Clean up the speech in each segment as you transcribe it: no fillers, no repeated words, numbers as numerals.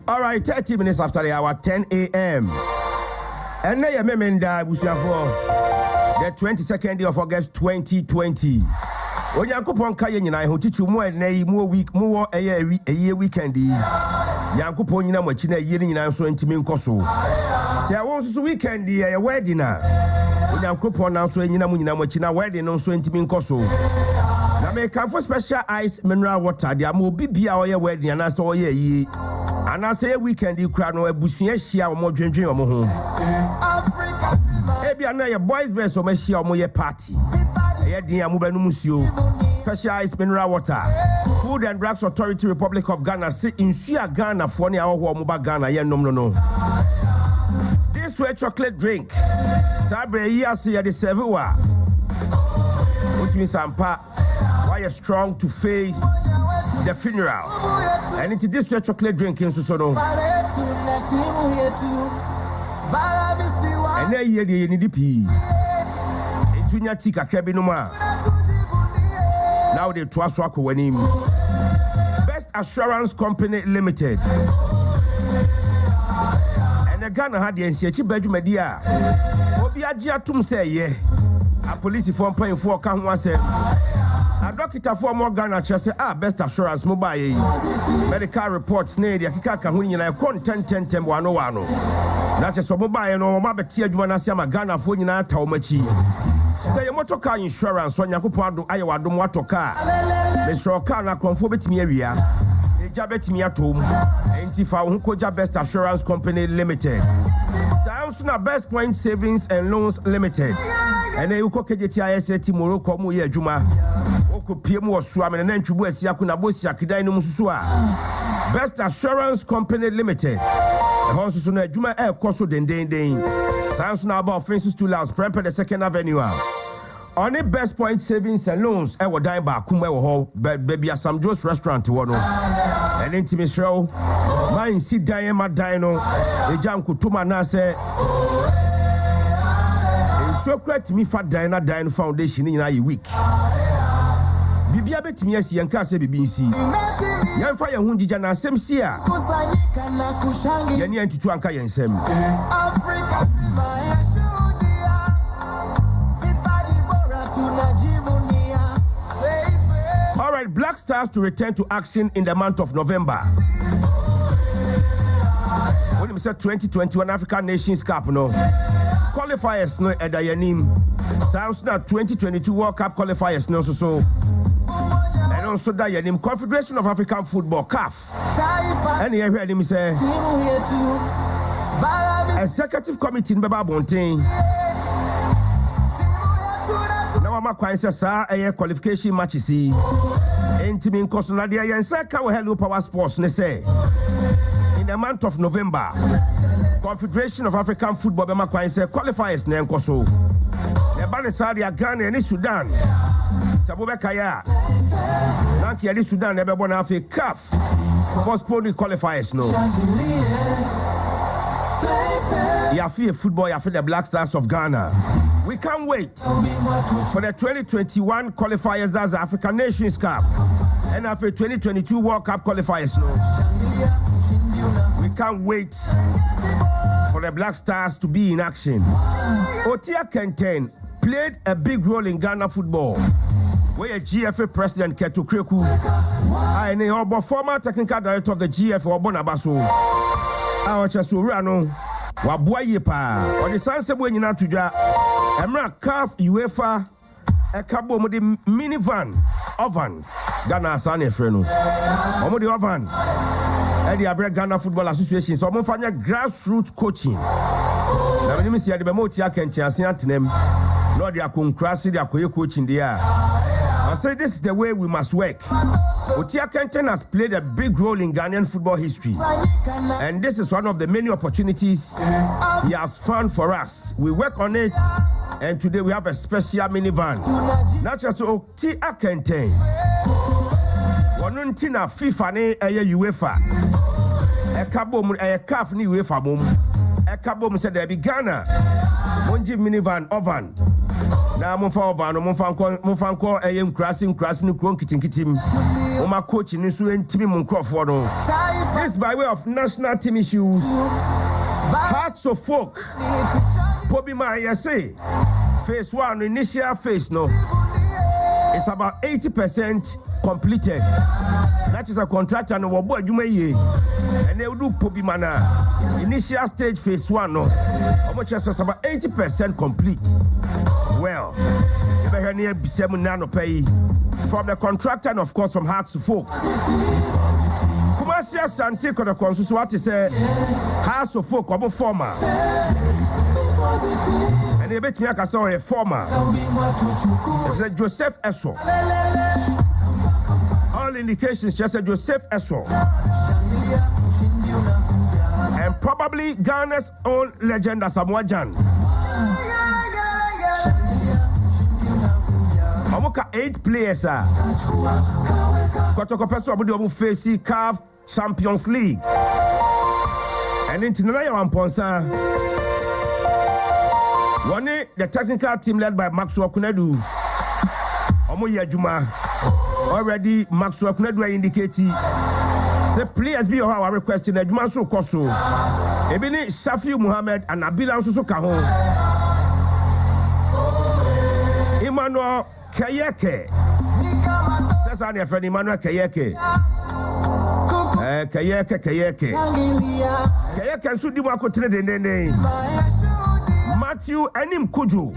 All right, 30 minutes after the hour, 10 a.m. And now you're memenda for the 22nd day of August 2020. When you coupon Kayan, I teach you more week, more a year weekend. Yankupon Yina Machina Yin and so intimate Koso. Say, I want to weekend, a wedding. Yankupon now so in Yina Machina wedding on so intimate Koso. Now make come for special ice mineral water. There will be our wedding and I saw ye. And I say weekend you crowd no bushia share or more drinking or more home. Maybe I know your boys best or share or more party. Special ice mineral water. Food and Drugs Authority Republic of Ghana say in Shia Ghana for near our Muba Ghana. Yeah, no. This way chocolate drink. Sabre Yasi at the Sevua. Which means I'm why you're strong to face the funeral. And into this chocolate drinking so no. And then you need the pee. Into your tika cabinuma. Now they trust Wako when him. Best Assurance Company Limited. And the Ghana had the NCH bedroom media. Obiaji Atum say, yeah. A police form paying for can one say. A doctor for more Ghana say, best assurance mobile. Medical reports near the Akika Kahuni and I con 10 101. Not just for mobile no Mabetia Juanasiama Ghana for Nina Taumachi. Say a motor car insurance when Yakupado Iowa don't want to car. Mr. Okana conformity me area. A jabet me at home. Antifa Unkoja Best Assurance Company Limited. Sounds na Best Point Savings and Loans Limited. And then you cook a JTIS Timoro Komu Juma. PM was swamming and then to West Yakuna Bosia Kidino Musua. Best Assurance Company Limited. The horses on a Juma Air Coso Den. Sounds now about Fences to Last Premper the 2nd Avenue. On the Best Point Savings and Loans, I will die back. Kume Hall, baby, some Joe's restaurant to one. And intimate show. Mine see Diana Dino, a jam Kutuma Nase. So credit me for Diana Dino Foundation in a week. Bibia betimi asi yanka se bibinsi yanfa ye hunji jana sem sia yani antutu anka yensem All right, Black Stars to return to action in the month of November. When we said 2021 African Nations Cup no qualifiers no edayanim sounds na 2022 World Cup qualifiers no so also that your name Confederation of African Football CAF. And here him say executive committee in Baba Bontain. Now I'm quite say qualification matches see. Intimate Costa dia yensa ka Hello Power Sports ne say in the month of November Confederation of African Football Bema quite say qualifiers na enkoso. The Banisadi Ghana and Sudan. Sabobe Kaya. Nanki Ali Sudan never born half a calf. Postpone the qualifiers no. Yafi football, Yafi the Black Stars of Ghana. We can't wait for the 2021 qualifiers, that's the African Nations Cup. And after 2022 World Cup qualifiers no. We can't wait for the Black Stars to be in action. Otia Kenten played a big role in Ghana football. Where GFA President Ketu Kreku and the former technical director of the GFA Obonabaso. Our Chasurano Wabuayepa or the Sansebu in Natuja Emra Calf UEFA a cabo with the minivan oven Ghana Sane Freno. Omodi oven and the Abre Ghana Football Association. So I'm finding grassroots coaching. Now when you see the Bemotia can chance name. Lord, you are concrassi, you are coaching there. say this is the way we must work. Otia Kenten has played a big role in Ghanaian football history. And this is one of the many opportunities he has found for us. We work on it, and today we have a special minivan. Not just Otia Kenten. Wanuntina FIFA ne UEFA. Ekabom CAF ni UEFA bom. Ekabom said there be Ghana. Monji minivan ovan. Na monfa ovan monfa crashing kron kitim. My coach in this ntimi mon crofo no. This by way of national team issues. Hearts of folk. Pobi ma say phase 1 initial phase no. It's about 80% completed. That is a contract and we and they will do Pobi Mana. Initial stage phase 1 no. How much is about 80% complete. Well, from the contractor and of course from Hearts to Folk. Kumasia Santi kono konsusu what is Hearts of Folk obo former. And they bet me I can say a former. It's Joseph Esso. All indications just said Joseph Esso. And probably Ghana's own legend Asamoah Gyan. Amoka 8 players are. Kotoko Peso Abudu face CAF Champions League. And in Tinaya Wamponsa. One the technical team led by Maxwell Kunedu. Omo Yajuma. Already Maxwell Kunedu indicated. The players be how requesting the Juma so Koso. Ebini Shafi Muhammad and Nabila Susu Kaho. Emmanuel Kayeke. That's our friend Emmanuel Kayeke. Kayeke. Kayeke and Sudiwa Kotre Matthew Enim Kuju.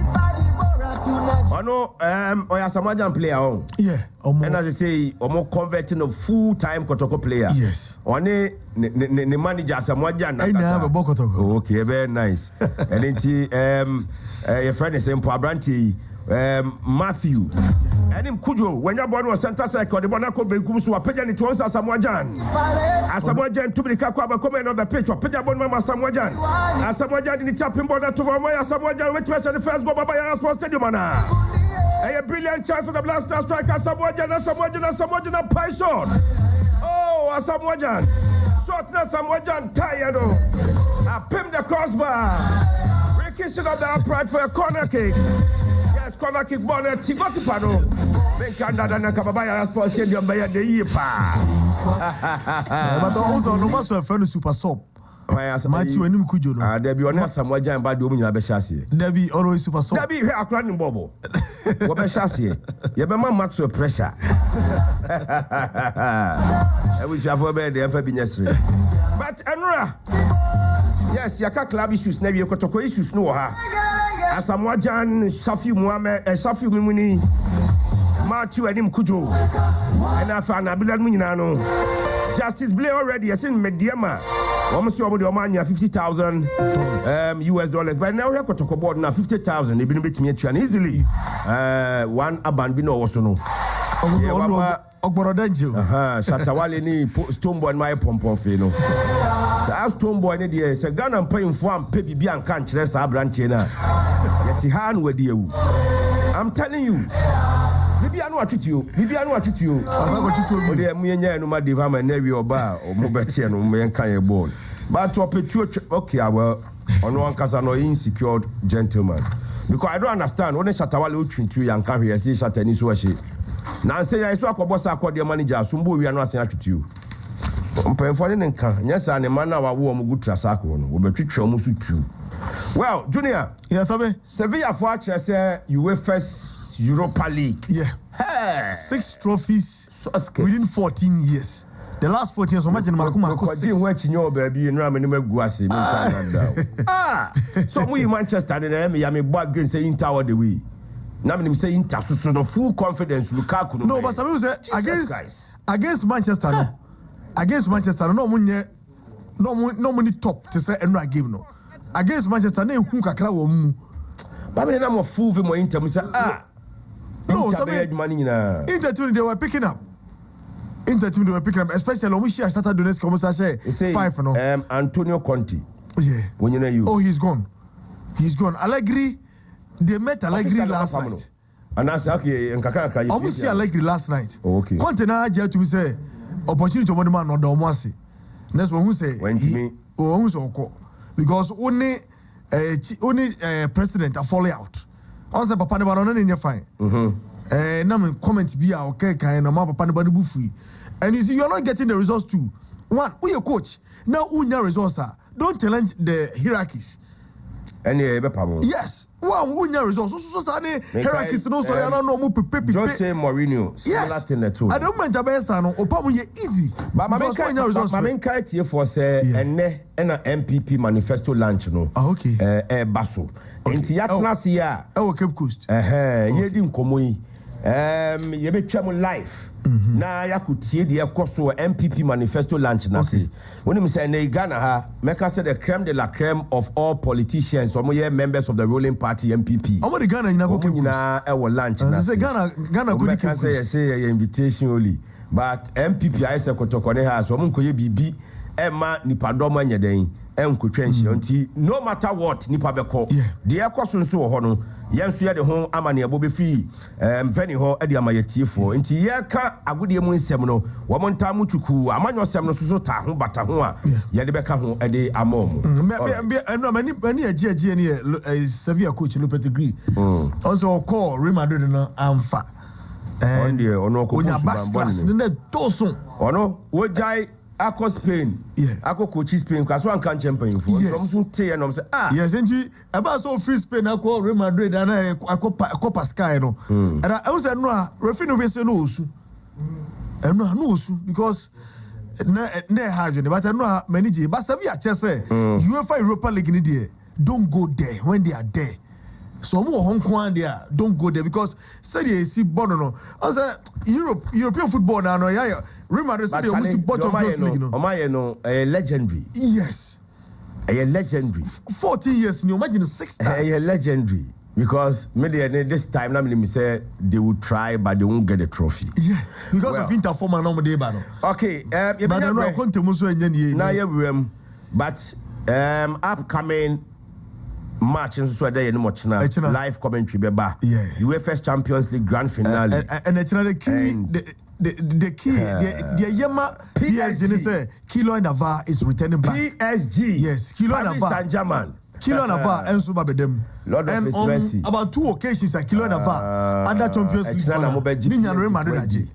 Ono Asamoah Gyan player. Yeah. And as I say, almost converting a full-time Kotoko player. Yes. One the manager Asamoah Gyan. I have a Bokotoko. Okay, very nice. And then your friend is saying Pabranti Matthew. And him Kujo, when your born was center cycle, the Bonako Bekum, a pigeon to answer Asamoah Gyan. Asamoah Gyan to be the Kakaba comment on the page of Pigeon Mama Asamoah Gyan. Asamoah Gyan in the chapping border to Asamoah Gyan, which was the first go by Sports Stadium. A brilliant chance for the blaster striker Asamoah Gyan, Python. Oh, Asamoah Gyan. Short na Asamoah Gyan tired. I pimp the crossbar. Rekishing of the upright for a corner kick. Corner kick ball at Tigotipano. Benkanda na Kababaya Sports Stadium by the Yipa. But also, no matter a friend super soap. Matthew and Kujo. There be on Asamoah Gyan by the woman Abeshasi. There be always super soap. There be here a crying bobo. Wabeshasi. Yabema Max with pressure. I wish you have a bed there for being yesterday. But Enra, yes, Yaka club issues, never your Kotoko issues, no ha. Asamoah Gyan, Shafi Muhammad, Shafi Mimuni, Matthew Enim Kujo, and Afan Abilad Munano. Justice Blair already has in Mediama. Almost over the Omania $50,000 US dollars. But now we have to talk about now 50,000. They've been beating me easily. One abandoned also no. Ogborodenjo. Shatawale ni Stoneboy my pompon feno. So Stoneboy ni dey say Ghana paying for am pay bibi an kan kire sa branche na. Yeti han we dey ewu. I'm telling you. Bibi anu atwiti you. Asa go titi you. Ode mu enya no ma dey fa ma na wi oba o mo betie no mo yen kan e ball. But okay, well, on one case no insecure gentleman. Because I don't understand. When Shatawale utwintu yan kan here say Shatani so she. Now say I saw Kobosa called the manager, Sumbu, we are not saying to you. Yes, and a man now will good Trasako, will be treated almost with you. Well, Junior, yes, I mean, Sevilla for say UEFA Europa League. Yeah. Hey. 6 trophies within 14 years. The last 14 years, imagine Makuma. Baby, and Ramen Guasi. So we Manchester and Miami bought against saying Tower the way. Now I'm saying Inter, no full confidence. Lukaku. No, but some say against Manchester. No. Against Manchester, no money top to say and give no. Against Manchester, no who kakra wo mu. But me na mo fool for Inter. Me say no. No, Inter team they were picking up. Especially Omushi started Donetsk almost I say 5 no. Antonio Conte. Yeah. When you know you. Oh, he's gone. Allegri, they met Allegri last night. And I say okay, nkaka. Almost see Allegri last night. Oh, okay. Conte na je to me say opportunity to man no do almost. Next one who say who say oko because only president are falling out. I say papa never no any fine. Na me comment be okay kan na papa never bu free. And you see you are not getting the results too. One, who your coach? Now who your results are? Don't challenge the hierarchies. Yes. Wow, who your results? So hierarchies no so you no mo pepe. Just say Mourinho. Similar thing that too. I don't mind abesa no. Opamu ye easy. But my main criteria for say ene na MPP manifesto launch no. Okay. Baso. Enti ya tena se ya. Cape Coast. Ye di nkomo yi. Ye betwa mo life. Na ya kutie de ekoso MPP manifesto launch na se. When me say na Ghana ha, make say the creme de la creme of all politicians, some members of the ruling party MPP. Omo the Ghana ina go Cape Coast. Na e wo launch na. Say Ghana go Cape Coast. Say invitation only. But MPP I say kotoko ne ha so mo nkoye bibi e ma nipadom anya den enkotwa nhia nti no matter what nipa beko de ekoso nso wo ho no yenso ye de ho amane abo be fi mfani ho e de amayetiefo nti ye ka agode mu nsem no wo mo nta mu chuku amanyo nsem no so ta ho bata ho a ye de beka ho e de amom no mani agie ne Sevilla coach no Petegri also call Real Madrid no amfa on the ono ko class ne tosun ono wo jai Ako Spain, Ako coach Spain, because one can't champion for some tea and say, yes, and you about so free Spain, I call Real Madrid and I call Pascal. And I was no refinovation also. And no, because ne have but I know many, but Sevilla just say, UEFA Europa League in the don't go there when they are there. So more Hong Kong there, don't go there because say they see Bono. I say European football now, no, yeah. Real Madrid say they almost bottom Champions League, no. Omaye no, a legendary. Yes, a legendary. 40 years, you imagine 6 times. A legendary because maybe this time, let me say they will try, but they won't get the trophy. Yeah, because of Interform and no day, okay, but I don't know how to now you but upcoming. Match and so there no much now live commentary beba UEFA Champions League grand finale and it's the key the key the Yema PSG say Kilo Navarre is returning back PSG yes Kilo Navarre Saint-Germain Kilo Navarre and so babedem Lord of His mercy about 2 occasions at Kilo Navarre under Champions League Ninya Real Madrid aji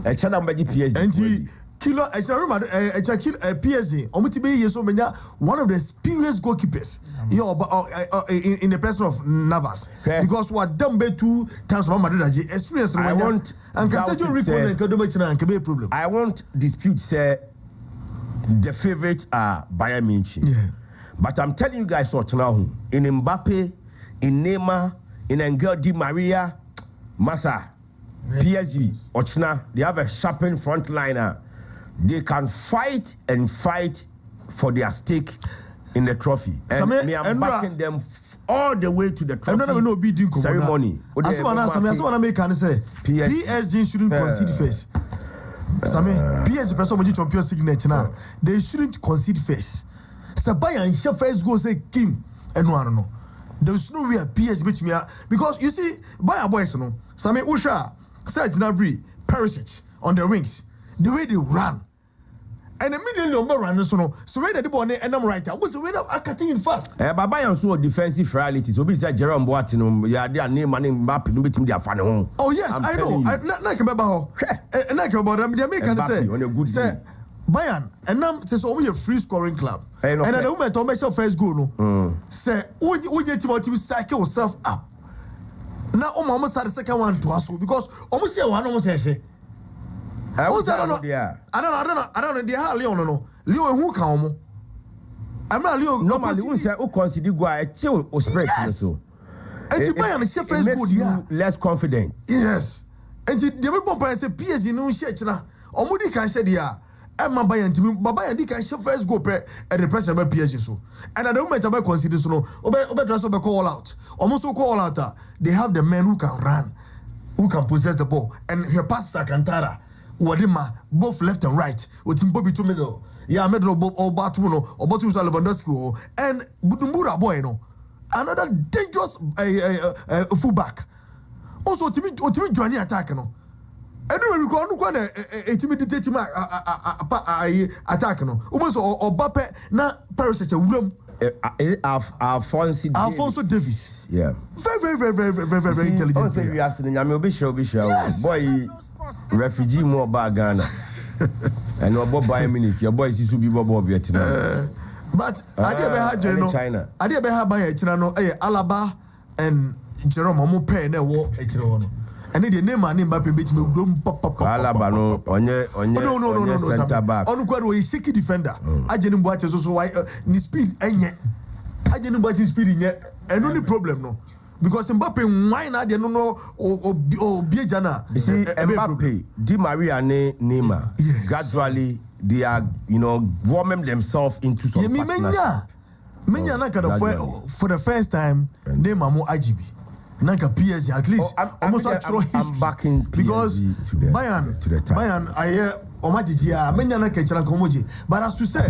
Chana mbeji PSG and Kilo PSG Omutibe yeso menya one of the experienced goalkeepers in the person of Navas because what done be 2 times from Madrid experience I want and can problem. I won't dispute say the favorites are Bayern Munich. But I'm telling you guys what now in Mbappe, in Neymar, in Angel Di Maria, Massa, PSG, Ochna, they have a sharpened front liner. They can fight and fight for their stake in the trophy. And me, I'm backing them all the way to the trophy ceremony. PSG shouldn't concede first. PSG person Champions League now. They shouldn't concede first. Bayern shall first go say Kim and no. There's no way PSG me because you see Bayern boys no. Same Usha, Serge Gnabry, Perisic on the wings. The way they run. And a million number runners, so when the ball and I'm right, I was the way of cutting in fast. But by so defensive realities, so be Jerome Boateng, yeah, their name and map, no meeting their fan home. Oh, yes, I know. I like about them. They make say, Bayern, and now it's only a free scoring club. And at the moment, I'll first goal, no. Say, would you to cycle yourself up? Now, almost had the second one to us because almost one almost say. I don't know. They have Leon no. Leon who come? I'm not Leon. Normally, we say who consider go a chill or spread so. And you buy and share first good, yeah. Less confident. Yes. And the people say PSG no share na. Omudi can share dia. And my buy and team, but buy and can share first go at the pressure about PSG so. And at the moment about consider so no. Obe dress call out. Almost call out. They have the men who can run. who can possess the ball, and he passes Alcantara, Wadima, both left and right, with Bobby to middle. Yeah, middle or Batuno, or Batu Lewandowski, and Budumbura boy, another dangerous fullback. Also, Timmy Johnny attack, Anyway, we go on a timidity attack, almost or Bappe, not Paris, a room. Alfonso Davies. Yeah. Very intelligent. Yes. Boy, refugee more about Ghana. And no Bayern Munich. Your boy is to be Bobo Vietnam. But I did China. I did have by China, Alaba and Jerome Momo Pen, a war, and the name and name Bappy beat me room Alaba no center back. On Quadro is sicky defender. I didn't watch us also why speed and yet I didn't watch his speed yet, and only problem no. Because Mbappe why not no or Biejana. You see, Mbappe, Di Maria and Neymar, gradually they are, warming themselves into some partnership. For the first time, Neymar more IGB. Nanka PSG at least almost throw history. I'm backing PSG because Bayern I hear Omajia Menyana Kechana Komoji. But as to say,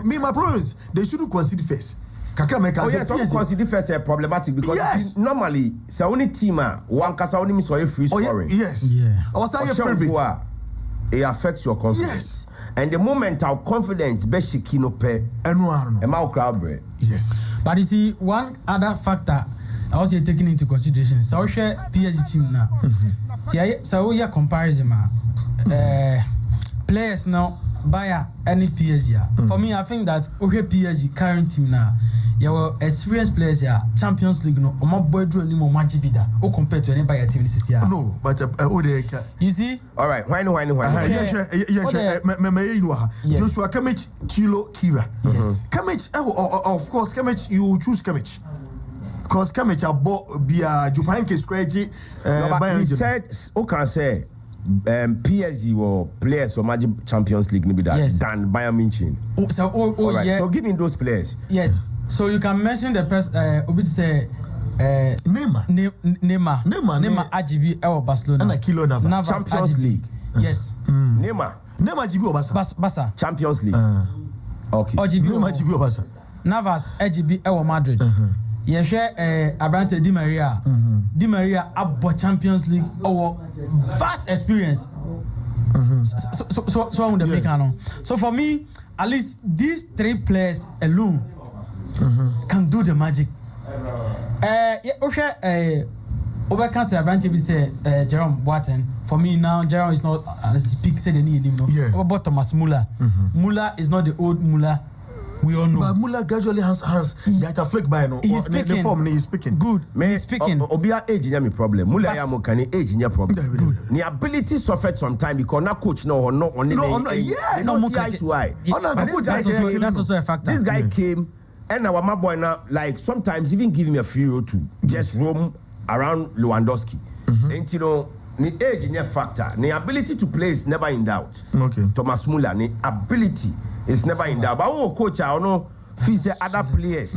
me my problem is they shouldn't consider first. Yes, consider first problematic because normally it's only team one kasa only miss free scoring. Yes. Yeah. I was saying favorite. It affects your confidence. Yes. And the moment our confidence be shikino pe and crowd bread. Yes. But you see one other factor I was taking into consideration. So we share PSG team now. So we are comparison players now by any PSG. For me, I think that okay PSG current team now. Your experienced players here, Champions League no, my boy drew any more magic bida. O compared to any by team this year. No, but you see. All right, why no. Joshua Kimmich, Kilo Kira. Yes. Kimmich, of course, Kimmich. You choose Kimmich. Because Kimmich bought via Jupanke Scratchy. He said, who can say PSG or players for Magic Champions League than Bayern Munich. Right. Yeah. So give me those players. Yes. So you can mention the person. Say Neymar, AGB or Barcelona. And Kilo Navas. Champions League. Yes. Neymar GB or Barca. Champions League. Okay. Neymar GB or Barca. Navas AGB or Madrid. You share Abrante Di Maria. Di Maria about Champions League or vast experience. So I'm the maker. So for me, at least these three players alone can do the magic. Over cancer Abrante will say Jerome Boateng. For me now, Jerome is not as speak said any name. About Thomas Muller. Muller is not the old Muller. We all know. But Muller gradually has that flick by no. He's speaking. The form he's speaking. Good. He's speaking. Obia age is my problem. Muller ya can age in your problem. The ability suffered some time because na coach no yes. No eye to eye. That's also a factor. This guy came and our my boy now like sometimes even give him a free road to just roam around Lewandowski. And the age in your factor. The ability to play is never in doubt. Okay. Thomas Muller, the ability is never in doubt. But coach, I don't know, if other players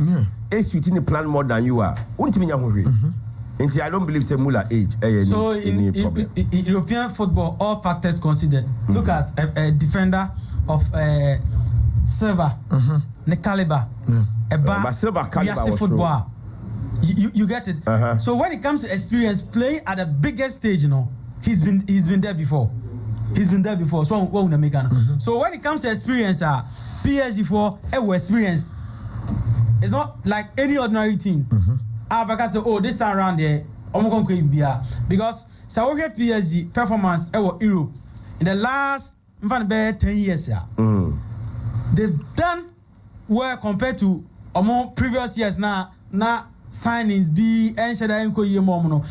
executing the plan more than you are. I don't believe say Muller age. So in European football, all factors considered, look at a defender of Silva, the caliber, Silva caliber football. You get it. So when it comes to experience, playing at the biggest stage, he's been there before. So what would make So when it comes to experience, PSG for experience. It's not like any ordinary team. Because say, this time around there, I'm going to be because so PSG performance Europe in the last 10 years. They've done well compared to previous years now signings be and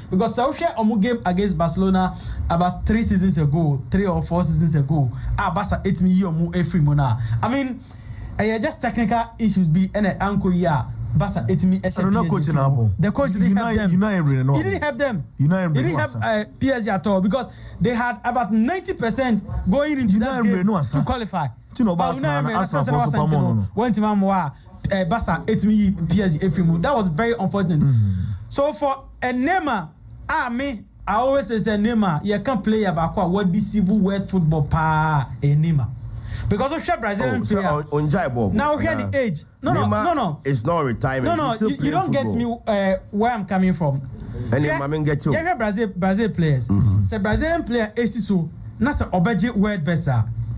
because so share game against Barcelona about 3 seasons ago, 3 or 4 seasons ago. Barca 8 million every month. I mean, just technical issues be and uncle Barca 8 million. The coach didn't help them. He didn't help them. He didn't help PSG at all because they had about 90% going into that game to qualify. Barca 8 million PSG every move. That was very unfortunate. So for a Neymar, I always say Neymar, you can't play about what this civil world football pa Neymar. Because of Brazilian player. Now here the age. No. It's not retirement. No. You don't get me where I'm coming from. And then get you. Yeah, Brazil players. Say Brazilian player so nasa obeji world best.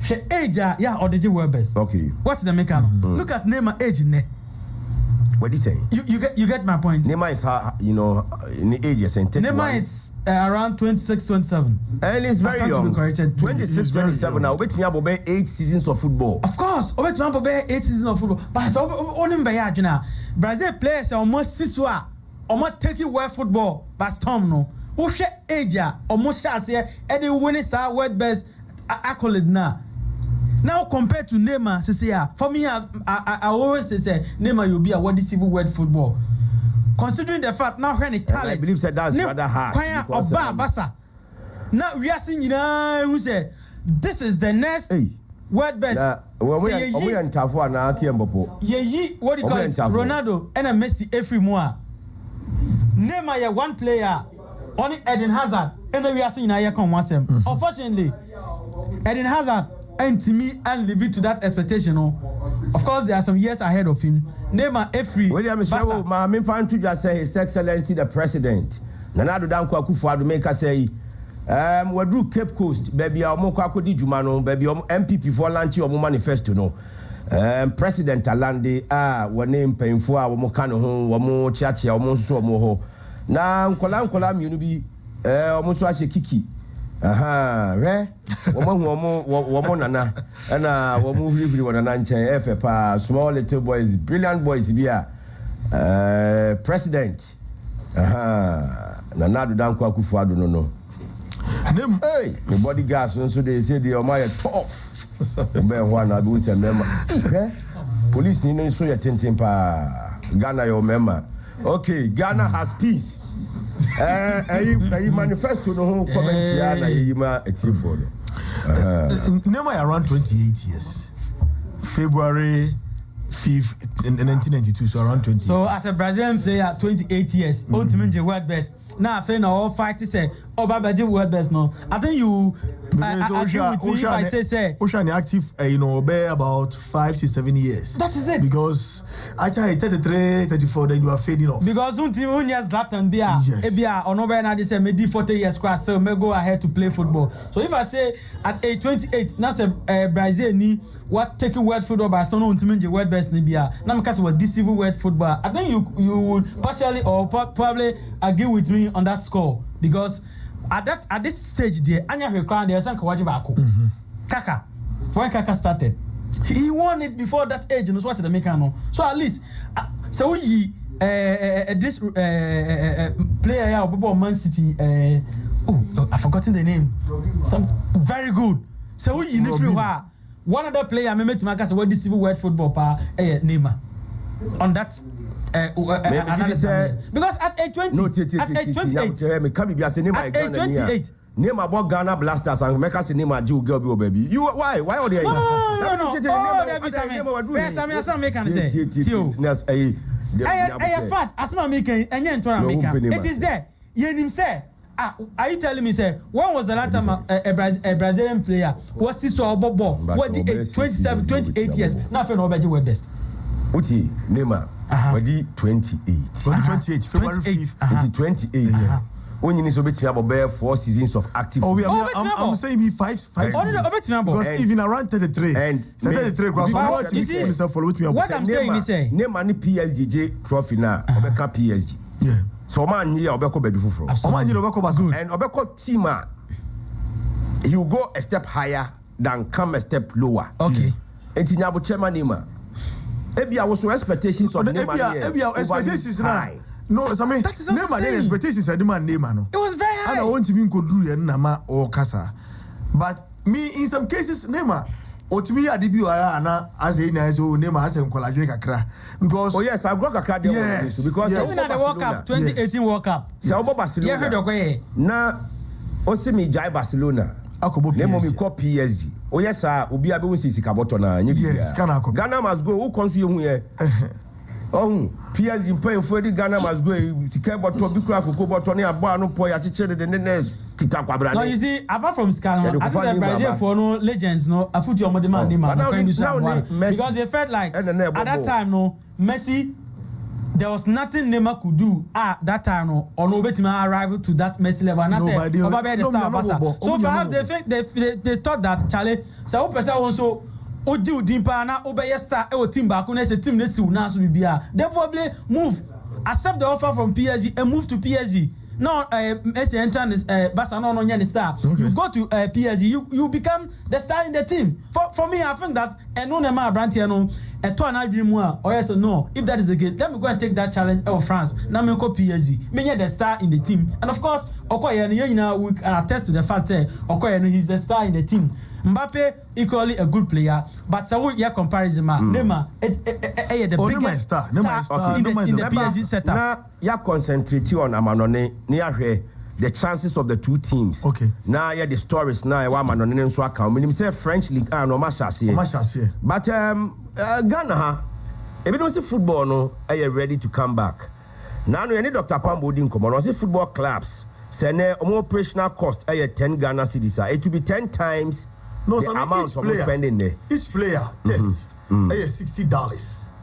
She age yeah obeji world best. Okay. What's the mechanism? Look at Neymar age ne. What are you saying? You get my point. Neymar is in the age is 31. Neymar is around 26, 27. And it's very young. 26, 27 now. Wait me about 8 seasons of football. Of course, wait me about 8 seasons of football. But so only by Brazil players are almost 6 years. Almost taking world football. But Storm no. Who share age almost shall say any winning world best accolade now. Now compared to Neymar, for me, I always say Neymar will be a what civil world football. Considering the fact now when it talent, I believe that that's rather hard. Now we are seeing who say this is the next world best. What do you call it? Ronaldo and Messi every more. Neymar one player, only Eden Hazard, and we are seeing unfortunately, Eden Hazard. And to me, and leave it to that expectation. Of course, there are some years ahead of him. Neymar every. William Michel, my main fan to just say His Excellency the President. Nanado Danko Akufo-Addo make us say, we drew Cape Coast, baby, Omoko di Jumano, baby, MPP for launch your manifesto, no. President Alande, we name painful, Omokano home, Wamo Chachi, Omoso Moho. Now, Kolam, you be almost watch a kiki. Woman nana, and woman who live on FFA, small little boys, brilliant boys, be president. Nanado Danko Akufo-Addo no. Hey, the bodyguards, so they say they are my tough. One, I go say member. Police need so your tintin pa Ghana your member. Okay, Ghana has peace. I manifesto no whole comment here a team for Neymar around 28 years. February 5th in 1992, so around 20. So as a Brazilian player, 28 years, ultimately world best. Now I think all fight to say, Babaji world best no. I think you agree with me if I say Ocean active, about 5 to 7 years. That is it. Because actually 33, 34, then you are fading off. Because one years Latin Bia, Ebia, or no better they say maybe 40 years class, so may go ahead to play football. So if I say at age 28, now say Brazil ni what taking world football by stone ultimately world best ni Bia. Now because what this civil world football, I think you would partially or probably agree with me on that score because at this stage there, Anya Rekran there some Kawaji Bako. Kaka, when Kaka started, he won it before that age. You know what the maker no. So at least, so he this player here, Bobo Man City. I've forgotten the name. Some very good. So he in the one other player I met Marcus what this civil world football pa Neymar on that. Because at age 20, at age 28, Neymar bought Ghana Blasters and make us Neymar Jew girl baby. You why are they? No. There's some making say. I fat as my making and it is there. You say. Are you telling me, say, when was the last time a Brazilian player was so Bobo? What the 27, 28 years? Nothing over the world best. Uti Neymar, what the 28? 28, February 5th. 28. When you need to be about 4 seasons of active. I'm saying me 5 seasons. Because even around 33. And 33, what I'm saying is, Neymar ni PSG trophy now, Obeka PSG. Yeah. So man here Obeko baby fufro. And Obeko team he will go a step higher than come a step lower. Okay. And Tinyabo chairman Neymar. Ebia was expectations of Neymar. Ebia expectations now. No, I mean Neymar expectations are demand Neymar no. It was very high. I don't want to be Kodru and Nama or Kasa. But me in some cases Neymar Otimi adibi ana as a nice Neymar has him collagen kakra because yes I got kakra yes, because even at the World Cup 2018 World Cup Sao Barcelona yeah heard okay na Osimi jai Barcelona akobo Nemo mi call PSG oh yes obi abe won sisi kaboto na nye yes Ghana must go who consu ye hu ye Oh, PSG paying for the Ghana must go to care about to be crack but Tony Abano Poy at the next Kitakabra. No, you see, apart from Scan, I think Brazil for no legends, no, a foot your demand, because they felt like at that time, no, Messi, there was nothing Neymar could do at that time, no, or no better arrival to that Messi level. And I said, the star Barca. So perhaps they thought that Charlie, so person also. Oji Udimpa na obeye star e team back na say team na si una so bibia. They probably move, accept the offer from PSG and move to PSG. Now Messi enter this Barcelona no nya star. Okay. You go to PSG, you become the star in the team. For me, I think that no Neymar brand here no to an agree more or yes or no. If that is the case, let me go and take that challenge of France. Now me go PSG. Me the star in the team. And of course, Okoye we can attest to the fact that Okoye he's the star in the team. Mbappe equally a good player, but so we comparison Neymar the biggest star in the PSG setup. Now you concentrate on Amanone near the chances of the two teams. Okay. Now the stories now Amanone so account. Meaning say French League no Machasier. But Ghana if you don't see football no are you ready to come back. Now no any Dr. Pambo din come on see football clubs say no operational cost 10 Ghana cedis. It will be 10 times the amount of spending there. Each player tests $60.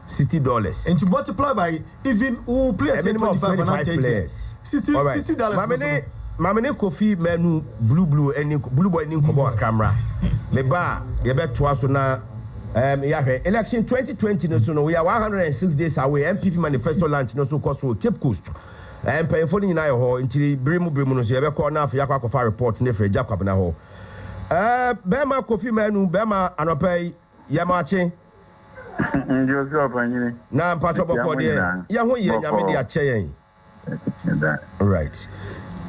$60. And to multiply by even who players 25 players. $60. Mamene Kofi menu blue any blue boy ni kobo camera. Me ba ye be to aso na election 2020 no so no we are 106 days away. MPP manifesto launch no so cost Cape Coast. Pay for ni na ho nti bremu no so ye be call na afia akwa report ne fe Jacob na ho. Bema Kofi menu bema anopai yamache ndio sio panyine na mpato boko de ya ho ye nyame de ache yen right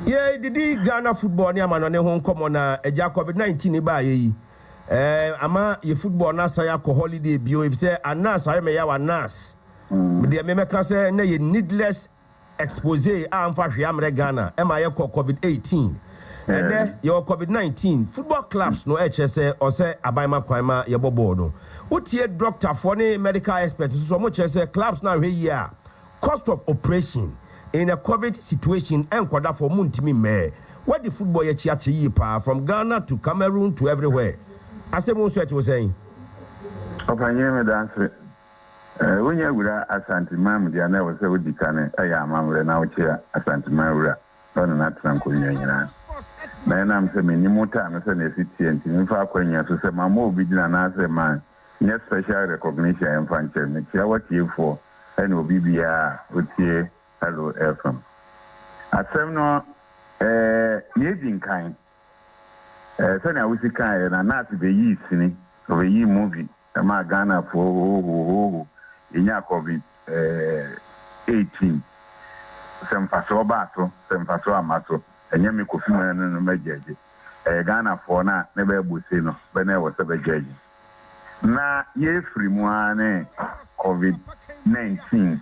yeah didi Ghana football ni amano ne ho nkomo na eja COVID-19 ba yi ama ye football na sa ya ko holiday bio if say anas aye me ya wa nas de me meka say na ye needless expose amfa hwe amre Ghana e ma ye ko COVID-18 and then your COVID-19 football clubs no HSA or say abaima kwama ye bobo no utie doctor for any medical expert so much say clubs now here cost of operation in a COVID situation and kwada for muntimi me what the football ye chiachi pa from Ghana to Cameroon to everywhere asem wo so was saying opanye me dance wonya gura Asante mam dia na wo se wodi kane aya mamre na wo chia Asante mamre on na tranko nyanyina na na mse me ni mota na se na efficient ni fa akwanya so se mama obi dina na se man nye special recognition en fanche me chia what you for and obi bia otie hello FM asem no ye din kan se na wusi kan na na se be yi sini so be yi movie ma Ghana for inya COVID 18 sempaso bato sempaso amato enye me Kofi menu no mejeje Ghana for na ne be busi no be na wo se bejeje na ye free mu ane COVID-19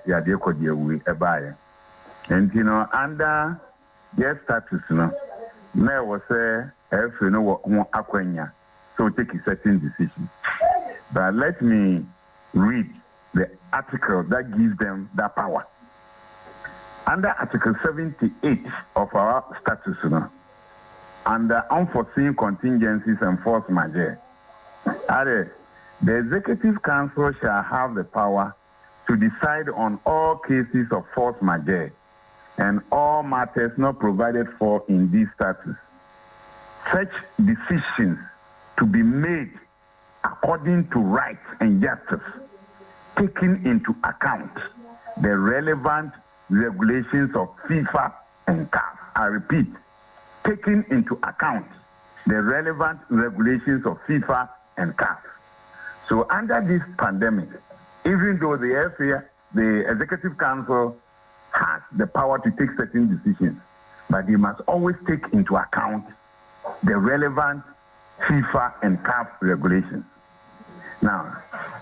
ya de ko de wi e baaye entino under yes status no na wo se free no wo akwanya so take a certain decision. But let me read the article that gives them that power. Under Article 78 of our statutes, under unforeseen contingencies and force majeure, the Executive Council shall have the power to decide on all cases of force majeure and all matters not provided for in these statutes. Such decisions to be made according to rights and justice, taking into account the relevant regulations of FIFA and CAF. I repeat, taking into account the relevant regulations of FIFA and CAF. So under this pandemic, even though the Executive Council has the power to take certain decisions, but they must always take into account the relevant FIFA and CAF regulations. Now,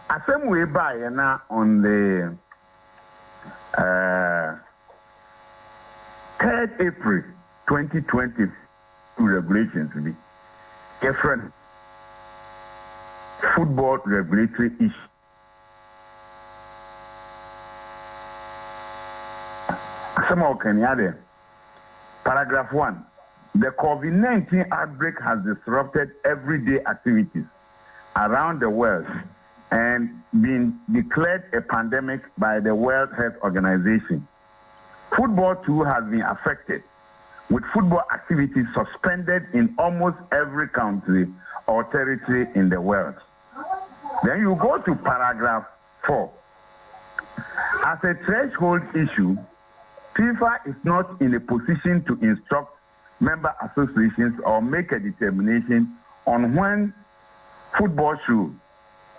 as some way by now on the 3rd April 2020 regulations be different football regulatory issue. Some Kenya. Paragraph 1. The COVID-19 outbreak has disrupted everyday activities around the world and been declared a pandemic by the World Health Organization. Football too has been affected, with football activities suspended in almost every country or territory in the world. Then you go to paragraph 4. As a threshold issue, FIFA is not in a position to instruct member associations or make a determination on when football should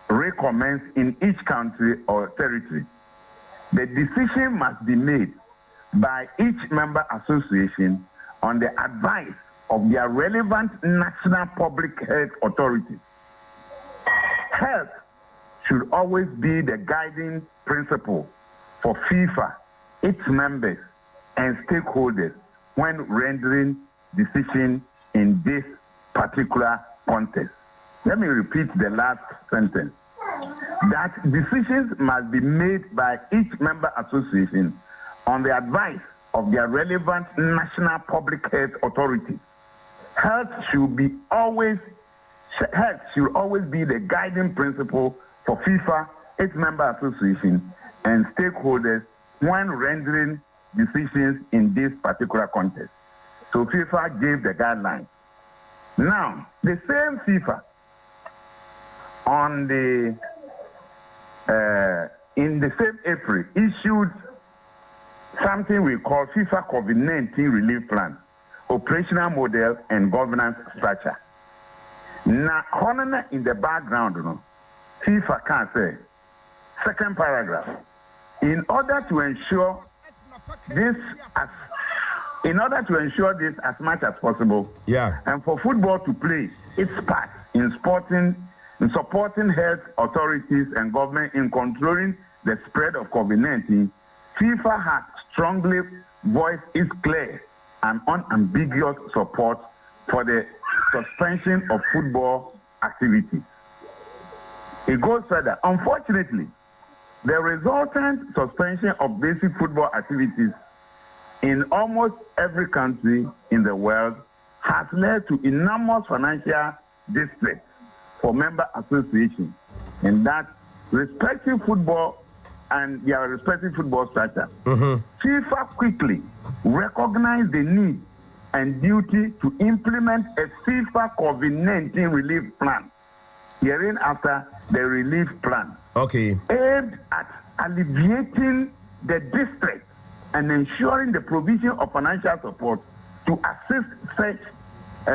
recommence in each country or territory. The decision must be made by each member association on the advice of their relevant national public health authorities. Health should always be the guiding principle for FIFA, its members, and stakeholders when rendering decisions in this particular context. Let me repeat the last sentence. That decisions must be made by each member association on the advice of their relevant national public health authorities. Health should always be the guiding principle for FIFA, its member association, and stakeholders when rendering decisions in this particular context. So FIFA gave the guidelines. Now, the same FIFA in the same April issued something we call FIFA COVID-19 Relief Plan, Operational Model and Governance Structure. Now, in the background, FIFA can say, second paragraph, in order to ensure this as much as possible, and for football to play its part in supporting health authorities and government in controlling the spread of COVID-19, FIFA has strongly voiced its clear and unambiguous support for the suspension of football activities. It goes further. Unfortunately, the resultant suspension of basic football activities in almost every country in the world has led to enormous financial distress for member associations in that respective football and their respective football structure. FIFA quickly recognized the need and duty to implement a FIFA COVID-19 relief plan, hereinafter the relief plan, aimed at alleviating the distress and ensuring the provision of financial support to assist such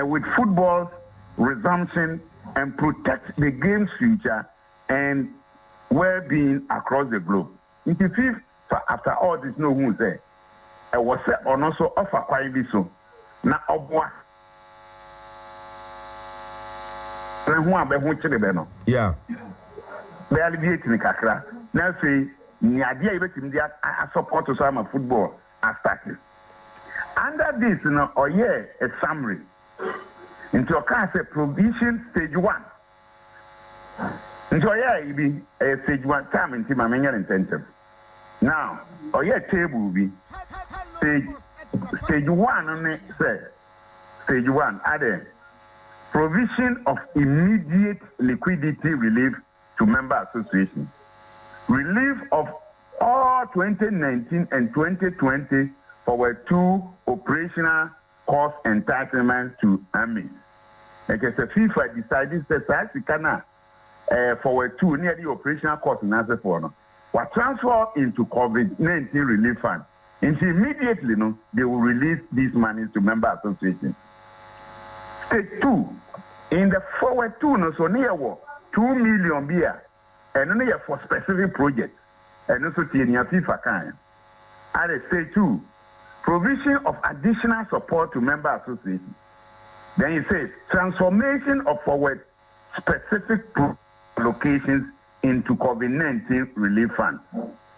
with football's resumption and protect the game's future and well-being across the globe. After all this, no one say, I was also offer quite this so. Now, yeah. They alleviate in Kakra. Now say, the idea is support to some football as started. Under this, a summary. Into a provision stage 1. Into a stage 1 time in my manual intensive. Now, table will be stage 1 on it, stage 1 added provision of immediate liquidity relief to member associations, relief of all 2019 and 2020 for 2 operational cost entitlements to AMI. Like I said, FIFA decided that for 2 near the operational cost in answer for were transferred into COVID-19 relief fund. And immediately, they will release these monies to member associations. Stage 2, in the forward 2, so near 2 million beer, and only for specific projects, and also to FIFA kind. At stage 2, provision of additional support to member associations. Then it says transformation of forward specific locations into COVID-19 relief funds.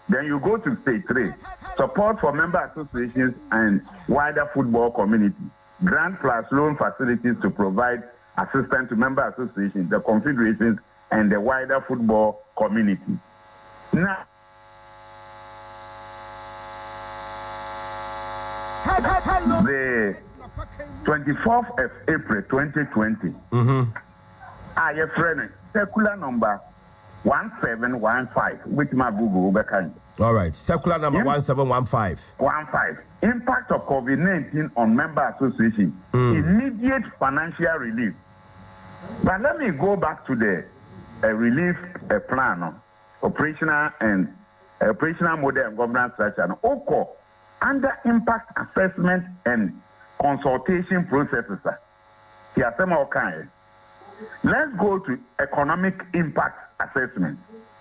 Then you go to stage 3, support for member associations and wider football community. Grant plus loan facilities to provide assistance to member associations, the confederations, and the wider football community. Now, The 24th of April 2020, I have friend circular number 1715 with my Google. All right, circular number 1715. Impact of COVID-19 on member association. Immediate financial relief. But let me go back to the relief plan, operational model and governance structure. Under impact assessment and consultation processes. Let's go to economic impact assessment.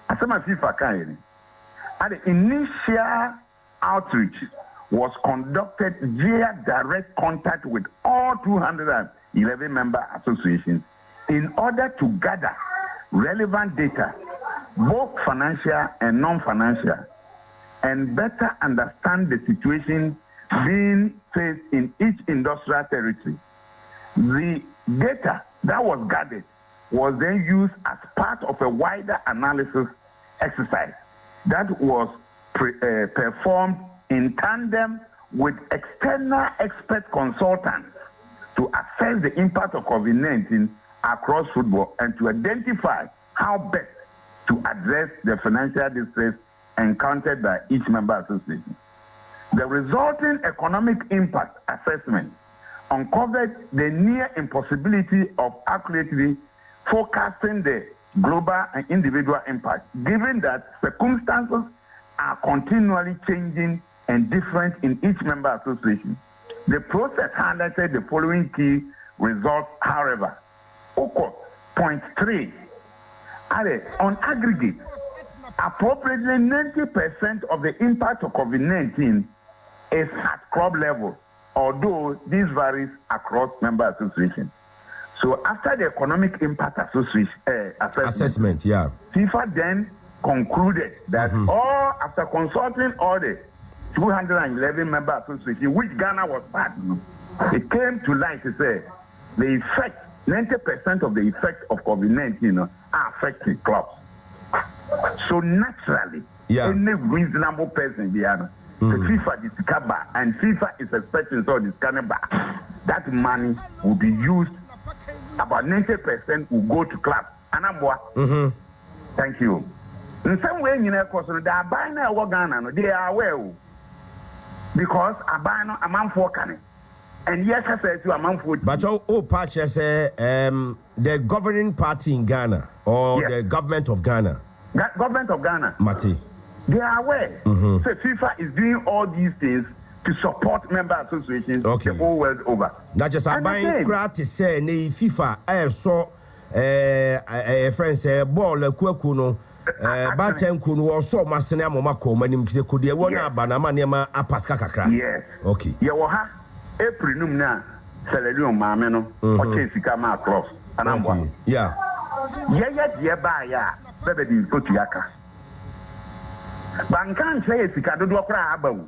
The initial outreach was conducted via direct contact with all 211 member associations in order to gather relevant data, both financial and non-financial, and better understand the situation being faced in each industrial territory. The data that was gathered was then used as part of a wider analysis exercise that was performed in tandem with external expert consultants to assess the impact of COVID-19 across football and to identify how best to address the financial distress encountered by each member association. The resulting economic impact assessment uncovered the near impossibility of accurately forecasting the global and individual impact, given that circumstances are continually changing and different in each member association. The process highlighted the following key results, however. Point 3. On aggregate, approximately 90% of the impact of COVID-19 is at club level, although this varies across member associations. So after the economic impact assessment, FIFA then concluded that after consulting all the 211 member associations, which Ghana was part of, it came to light to say the effect, 90% of the effect of COVID-19 are affecting clubs. So naturally, any reasonable person the FIFA is covered, and FIFA is expecting so this that money will be used. About 90% will go to clubs. Thank you. In some way, they are buying Ghana. They are aware because a buying a man for canning. And yes, I said to a man for. But patch the governing party in Ghana or the government of Ghana. Government of Ghana. Mati. They are aware. So FIFA is doing all these things to support member associations the whole world over. Not just a buying gratis say ne FIFA I saw friends say ball kuno baten kuno or so masene amoma ko manim fie ko de wona banama nema apaska kakra. Yes. Okay. Ye wo ha April num na salary maame no o chesika ma cross anambwa. Yeah. Ye ba ya bebe di kotuaka. Bankan say sika dodo kra abawu.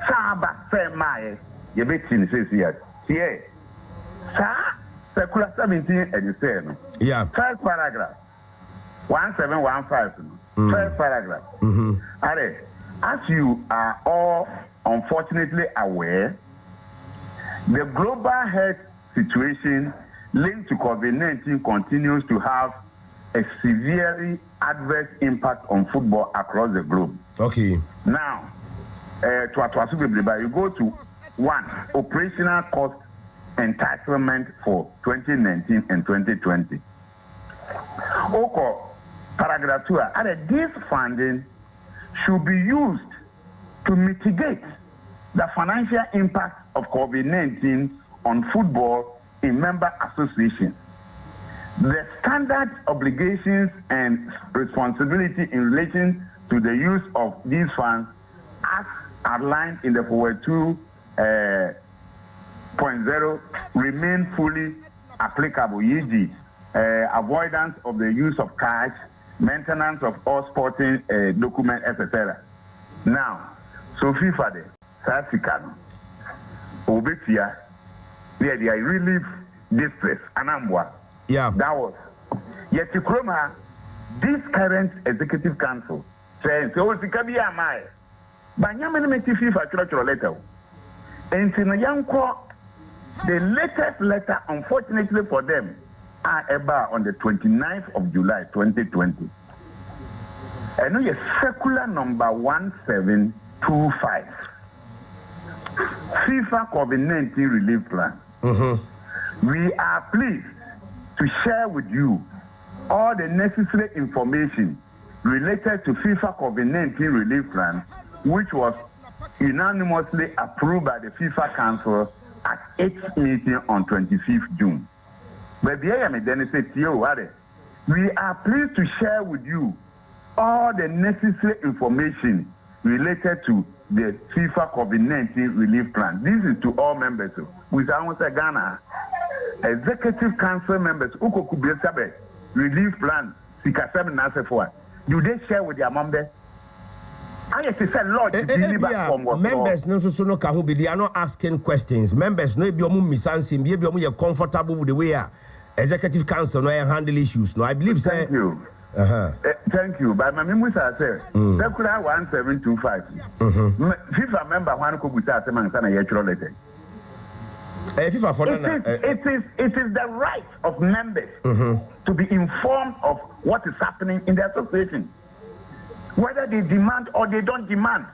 Saba say my ye betin says here. Here. Sa circular 17 and you say no. Yeah. First paragraph 1715. First paragraph. As you are all unfortunately aware, the global health situation linked to COVID-19 continues to have a severely adverse impact on football across the globe. Okay. Now, you go to 1, operational cost entitlement for 2019 and 2020. Paragraph 2, this funding should be used to mitigate the financial impact of COVID-19 on football in member associations. The standard obligations and responsibility in relation to the use of these funds as outlined in the forward 2.0 remain fully applicable, e.g. Avoidance of the use of cash, maintenance of all sporting documents, etc. Now, so FIFA de South Africa, Obetia, they relief distress, Anambwa. Yeah. That was. Yet to Kroma, this current executive council says, so it's a Kabia Mai. But Yaman make FIFA letter. And the latest letter, unfortunately for them, are about on the 29th of July 2020. And now circular number 1725. FIFA COVID-19 relief plan. We are pleased to share with you all the necessary information related to FIFA COVID-19 relief plan, which was unanimously approved by the FIFA Council at its meeting on 25th June. But we are pleased to share with you all the necessary information related to the FIFA COVID-19 relief plan. This is to all members. With our Ghana Executive Council members, relief plan, do they share with their members? I say, Lord, members no they are not asking questions. Members no be misansim, be comfortable with the way Executive Council no handle issues. No, I believe. Thank you. Thank you. But my memory says, circular 1725. FIFA member one could be said letter. It is the right of members to be informed of what is happening in the association, whether they demand or they don't demand.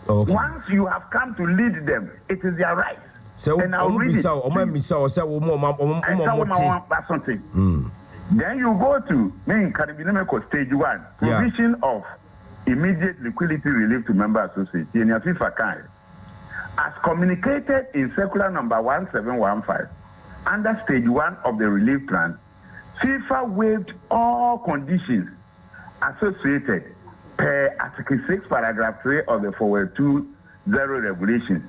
Okay. Once you have come to lead them, it is their right. So, and I'll read it. Then you go to main stage 1, provision of immediate liquidity relief to member associates in your FIFA kind. As communicated in circular number 1715, under stage 1 of the relief plan, FIFA waived all conditions associated per Article 6, paragraph 3 of the Forward 20 regulations,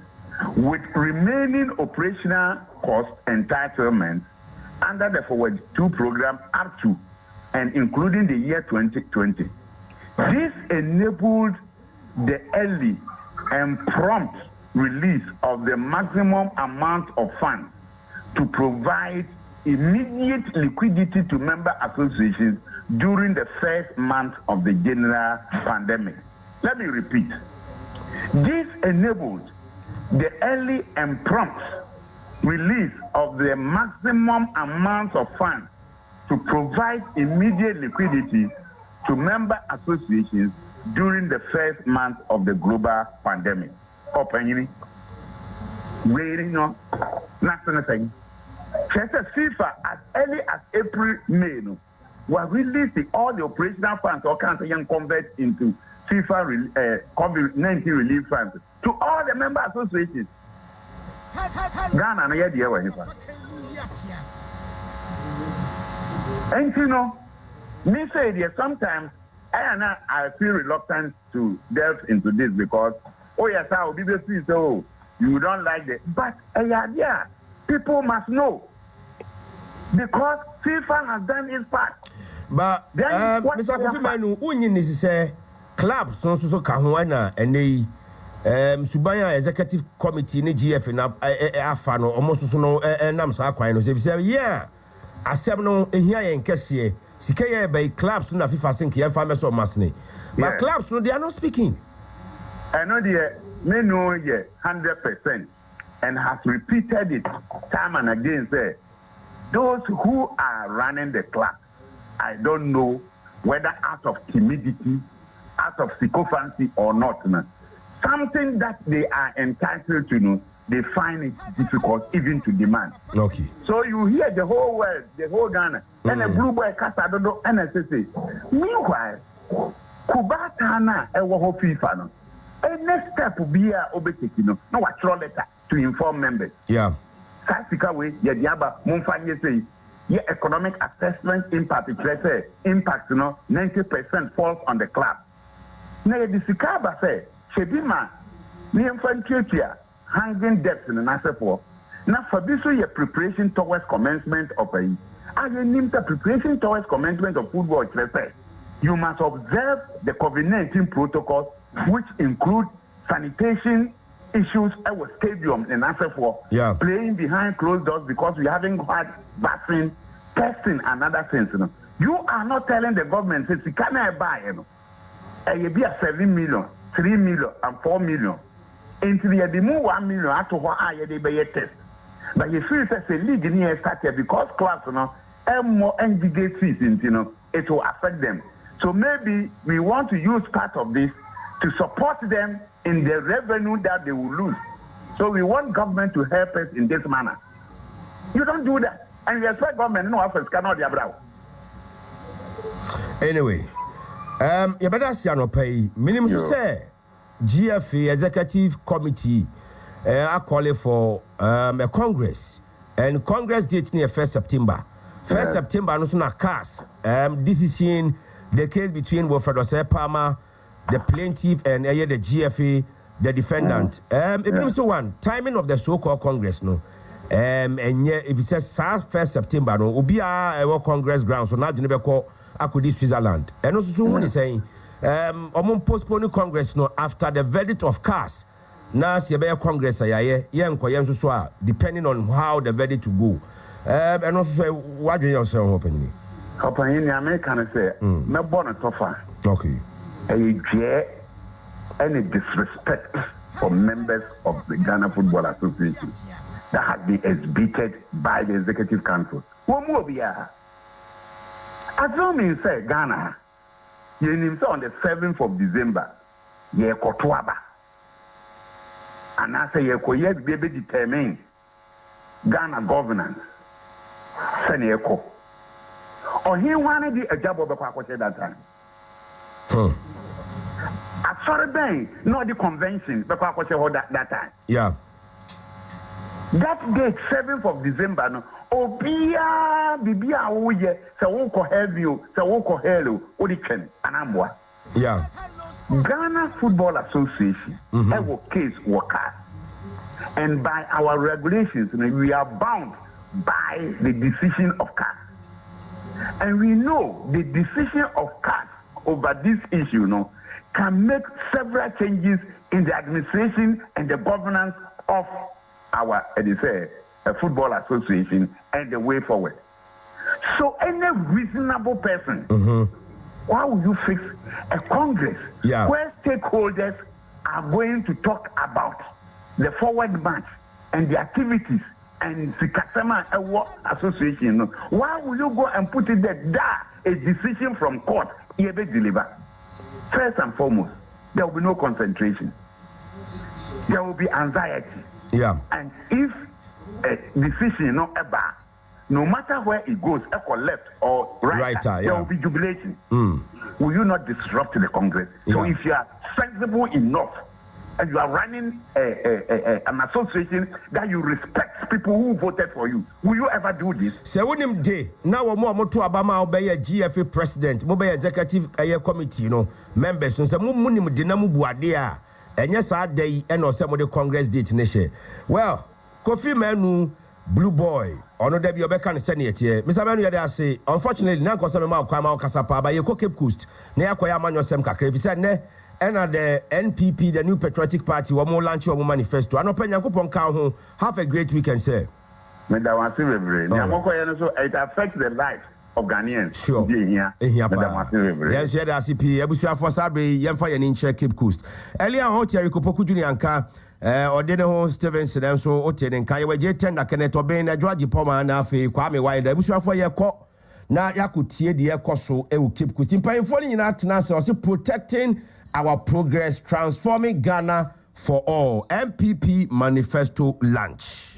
with remaining operational cost entitlements under the Forward 2 program up to and including the year 2020. This enabled the early and prompt release of the maximum amount of funds to provide immediate liquidity to member associations during the first month of the general pandemic. Let me repeat. This enabled the early and prompt release of the maximum amount of funds to provide immediate liquidity to member associations during the first month of the global pandemic. Opening, waiting on national thing. FIFA as early as April, May, were releasing all the operational funds or cancer young convert into FIFA COVID-19 relief funds to all the member associations. Ghana, no idea where he was. And me say there sometimes I feel reluctant to delve into this because yes, I will be the so you don't like that. But yeah, people must know because FIFA has done its part. But Mr. Kofi Manu, unyin is say club so kahuana and they Subaya Executive Committee ni GF na afa no almost so no nam sa kwan no say yeah asem no ehia yen kese sika ye by clubs na FIFA sink yen fa meso masne but clubs no they are not speaking. I know the men know 100% and has repeated it time and again. Say those who are running the club, I don't know whether out of timidity, out of sycophancy or not. Something that they are entitled to know, they find it difficult even to demand. Okay. So you hear the whole world, the whole Ghana, and a blue boy Casadodo and SSA. Meanwhile, Kubatana Ewo FIFA no. A next step will be a obetaking no a letter to inform members. Yeah. Sasika way, Yadiaba, Mumfanye say, economic assessment impact, impact, 90% falls on the club. Now, the Sikaba say, Shebima, the infantry hanging debts in an asset for. Now, for this way, preparation towards commencement of a. I name the preparation towards commencement of football. You must observe the COVID-19 protocols, which include sanitation issues at the stadium in asset for. Yeah. Playing behind closed doors because we haven't had vaccine, testing, and other things. You are not telling the government, say, can I buy? You be a 7 million, 3 million, and 4 million. Into the move 1 million after what I they be test. But you feel that the league in here started because class, more NGG fees, it will affect them. So maybe we want to use part of this to support them in the revenue that they will lose. So we want government to help us in this manner. You don't do that. And you expect government no offers cannot be abroad. Anyway, you better see no pay. Minimum say GFA Executive Committee are calling for a Congress. And Congress date near 1st September. 1st September, no sooner cast decision the case between Wilfred Osei Palmer, the plaintiff, and the GFA, the defendant. One timing of the so-called Congress, no. And yeah, if it says 1st September, no, will be our Congress ground. So now you never call Akudi Switzerland. And also, someone is saying, postponing Congress, no, after the verdict of cast. Now, see a Congress, depending on how the verdict will go. And also, say, what do you say, opening? Opening, the American say, me born a tougher. Okay. Any disrespect for members of the Ghana Football Association that has been exhibited by the Executive Council. One more be here. As long as you say Ghana, you name on the 7th of December, ye Kotuaba. And I say, ye be determine Ghana governance. Seneko. Or he wanted a job of a Kwakwashe that time. I saw the bank, not the convention, but that time. Yeah. That date, 7th of December, no. Obia, Bibia, Oye, Sawoko Hello, Sawoko Hello, Odichen, Anambwa. Yeah. Ghana Football Association, our case worker. And by our regulations, we are bound by the decision of CAS. And we know the decision of CAS over this issue, can make several changes in the administration and the governance of our football association and the way forward. So any reasonable person, why would you fix a Congress where stakeholders are going to talk about the forward march and the activities and the Kasama Association? Why will you go and put it there? A decision from court, you be deliver. First and foremost, there will be no concentration. There will be anxiety. Yeah. And if a decision no matter where it goes, left or right, there will be jubilation. Will you not disrupt the Congress? So if you are sensible enough and you are running an association that you respect people who voted for you, will you ever do this? So when him day now more to Obama obey a GFA president, mobile executive committee, members, so munim dinamu buadia, and yes, our day and or some of the Congress date nation. Well, Kofi Manu, Blue Boy, or no Debbie Obekan Senate here. Mr. Manu, I say, unfortunately, now because I'm a Kasapa by your Cape Coast, near Koyama Sem Kakre, said, ne. And at the NPP, the New Patriotic Party, one more launch your manifesto. And open Yankupon Cow, have a great weekend, sir. It affects the life of Ghanaians. Sure. Yes, yeah, that's CP. Ebusia for Sabre, Yamfa and Inche Cape Coast. Earlier, Hotia, Kopoku Junianka, or Deno Stevenson, and so Oten and Kaya, J10, I can obey a Georgie Poma and Afi, Kwame Wide, Ebusia for your court. Now, Yakutia, the Ecoso, Ewu Cape Coast. In Pine falling in Atanasa, also protecting our progress, transforming Ghana for all. MPP manifesto launch.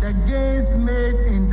The gains made in the